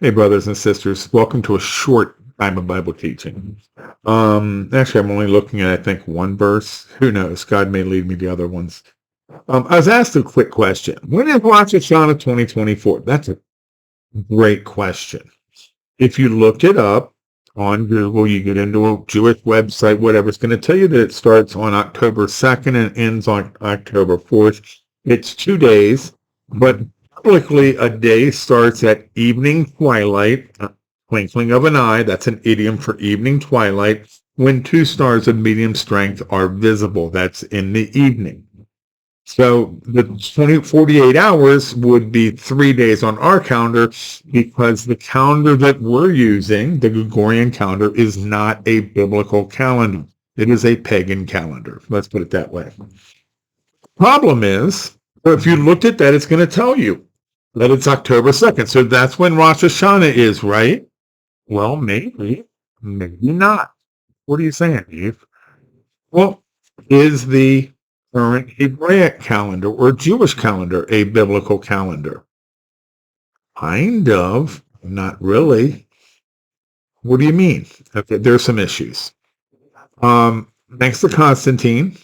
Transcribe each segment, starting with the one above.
Hey, brothers and sisters, welcome to a short time of Bible teaching. Actually, I'm only looking at, I think, one verse. Who knows? God may lead me to other ones. I was asked a quick question. When is Rosh Hashanah 2024? That's a great question. If you look it up on Google, you get into a Jewish website, whatever, it's going to tell you that it starts on October 2nd and ends on October 4th. It's 2 days, but typically a day starts at evening twilight, twinkling of an eye. That's an idiom for evening twilight, when 2 stars of medium strength are visible. That's in the evening. So the 48 hours would be 3 days on our calendar, because the calendar that we're using, the Gregorian calendar, is not a biblical calendar. It is a pagan calendar. Let's put it that way. Problem is, if you looked at that, it's going to tell you that it's October 2nd. So that's when Rosh Hashanah is, right? Well, maybe not. What are you saying, Eve? Well, is the current Hebraic calendar or Jewish calendar a biblical calendar? Kind of, not really. What do you mean? Okay, there's some issues. Thanks to Constantine.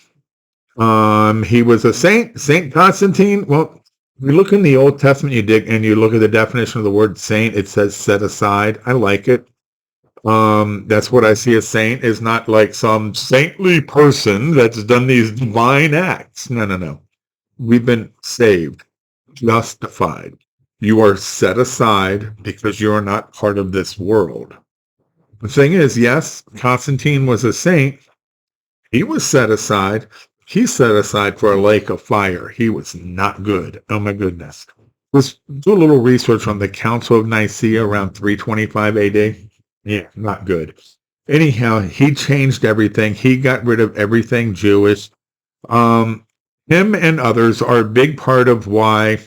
He was a saint, Saint Constantine. Well, you look in the Old Testament, you dig, and you look at the definition of the word saint, it says set aside. I like it. That's what I see a saint is not like some saintly person that's done these divine acts. No. We've been saved, justified. You are set aside because you are not part of this world. The thing is, yes, Constantine was a saint. He was set aside. He set aside for a lake of fire. He was not good. Oh my goodness. Let's do a little research on the Council of Nicaea around 325 AD. Yeah, not good. Anyhow, he changed everything. He got rid of everything Jewish. Him and others are a big part of why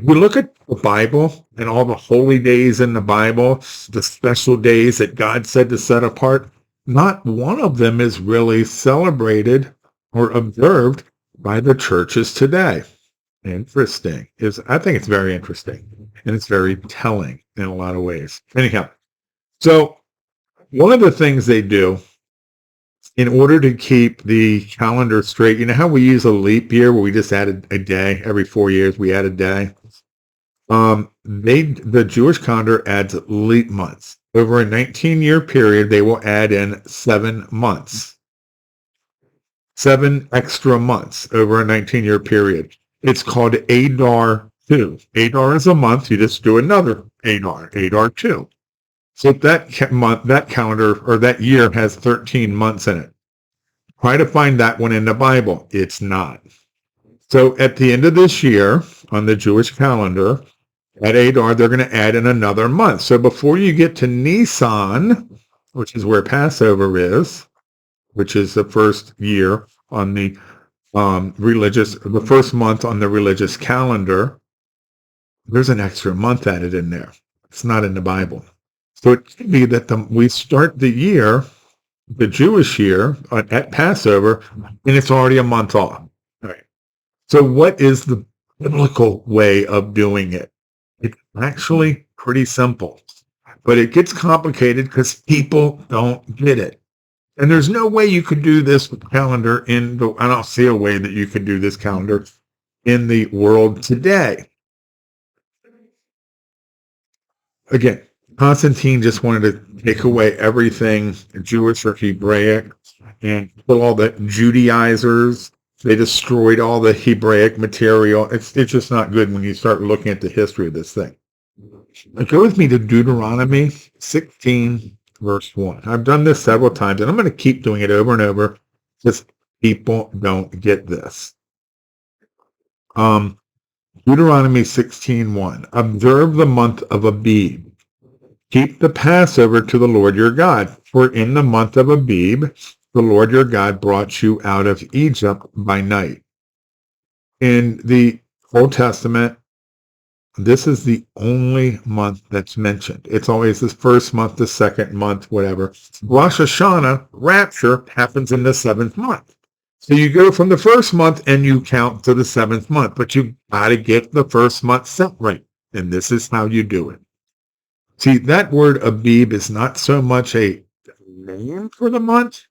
we look at the Bible and all the holy days in the Bible, the special days that God said to set apart. Not one of them is really celebrated or observed by the churches today. Interesting. I think it's very interesting, and it's very telling in a lot of ways. Anyhow, so one of the things they do in order to keep the calendar straight, you know how we use a leap year where we just add a day every 4 years, we add a day? The Jewish calendar adds leap months. Over a 19-year period, they will add in 7 months. 7 extra months over a 19-year period. It's called Adar 2. Adar is a month. You just do another Adar 2. So that calendar or that year has 13 months in it. Try to find that one in the Bible. It's not. So at the end of this year, on the Jewish calendar, at Adar, they're going to add in another month. So before you get to Nisan, which is where Passover is, which is the first year on the the first month on the religious calendar, there's an extra month added in there. It's not in the Bible. So it could be that we start the year, the Jewish year, at Passover, and it's already a month off. All right. So what is the biblical way of doing it? It's actually pretty simple, but it gets complicated because people don't get it. And there's no way you could do this calendar I don't see a way that you could do this calendar in the world today. Again, Constantine just wanted to take away everything Jewish or Hebraic and kill all the Judaizers. They destroyed all the Hebraic material. It's just not good when you start looking at the history of this thing. Go with me to Deuteronomy 16, verse 1. I've done this several times, and I'm going to keep doing it over and over because people don't get this. Deuteronomy 16:1. Observe the month of Abib. Keep the Passover to the Lord your God, for in the month of Abib, the Lord your God brought you out of Egypt by night. In the Old Testament, this is the only month that's mentioned. It's always the first month, the second month, whatever. Rosh Hashanah, Rapture, happens in the 7th month. So you go from the first month and you count to the 7th month, but you got to get the first month set right. And this is how you do it. See, that word Abib is not so much a name for the month,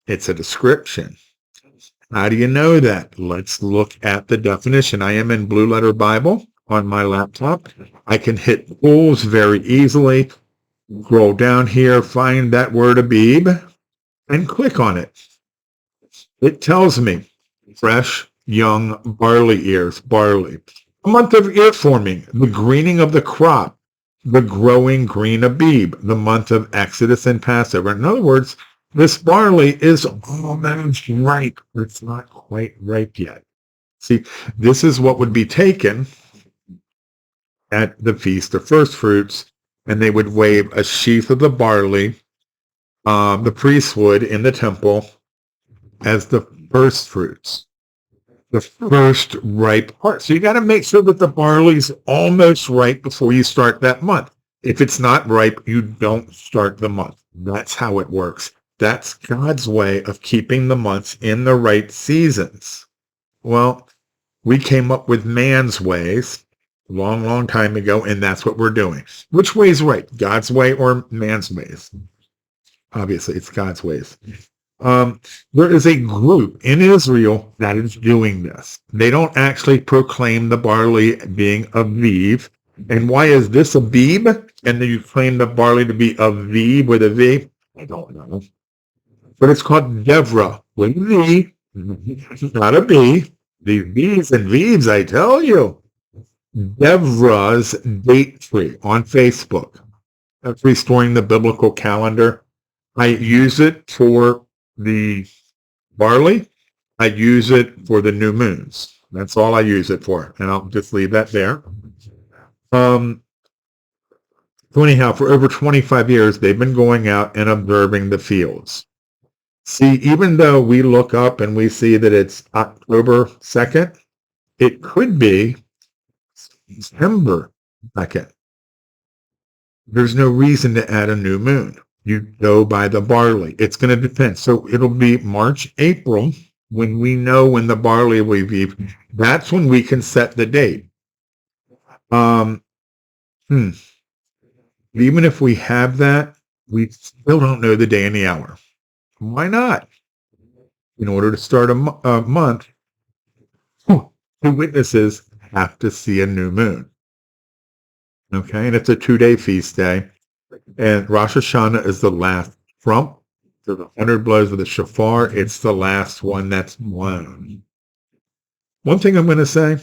it's a description. How do you know that? Let's look at the definition. I am in Blue Letter Bible on my laptop. I can hit tools very easily, scroll down here, find that word Abib, and click on it. It tells me fresh, young barley ears, barley. A month of ear forming, the greening of the crop, the growing green Abib, the month of Exodus and Passover. In other words, this barley is almost ripe. It's not quite ripe yet. See, this is what would be taken at the Feast of First Fruits, and they would wave a sheath of the barley, the priest would in the temple, as the first fruits, the first ripe part. So you got to make sure that the barley's almost ripe before you start that month. If it's not ripe, you don't start the month. That's how it works. That's God's way of keeping the months in the right seasons. Well, we came up with man's ways a long, long time ago, and that's what we're doing. Which way is right? God's way or man's ways? Obviously, it's God's ways. There is a group in Israel that is doing this. They don't actually proclaim the barley being Aviv. And why is this Abib? And then you claim the barley to be Aviv with a V? I don't know. But it's called Deborah with a V, not a B. These B's and V's, I tell you. Deborah's date tree on Facebook. That's restoring the biblical calendar. I use it for the barley. I use it for the new moons. That's all I use it for. And I'll just leave that there. So anyhow, for over 25 years, they've been going out and observing the fields. See, even though we look up and we see that it's October 2nd, it could be September 2nd. There's no reason to add a new moon. You go by the barley. It's going to depend. So it'll be March, April, when we know when the barley will be. That's when we can set the date. Even if we have that, we still don't know the day and the hour. Why not? In order to start a month, the witnesses have to see a new moon. Okay, and it's a 2-day feast day. And Rosh Hashanah is the last trump. So the 100 blows of the shofar, it's the last one that's blown. One thing I'm going to say,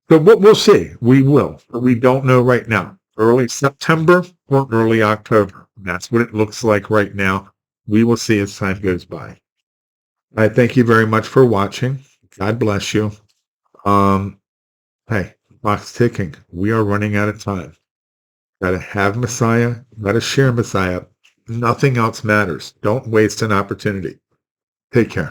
so what we'll see, we will. We don't know right now. Early September or early October. That's what it looks like right now. We will see as time goes by. I thank you very much for watching. God bless you. Hey, clock's ticking. We are running out of time. Got to have Messiah. Got to share Messiah. Nothing else matters. Don't waste an opportunity. Take care.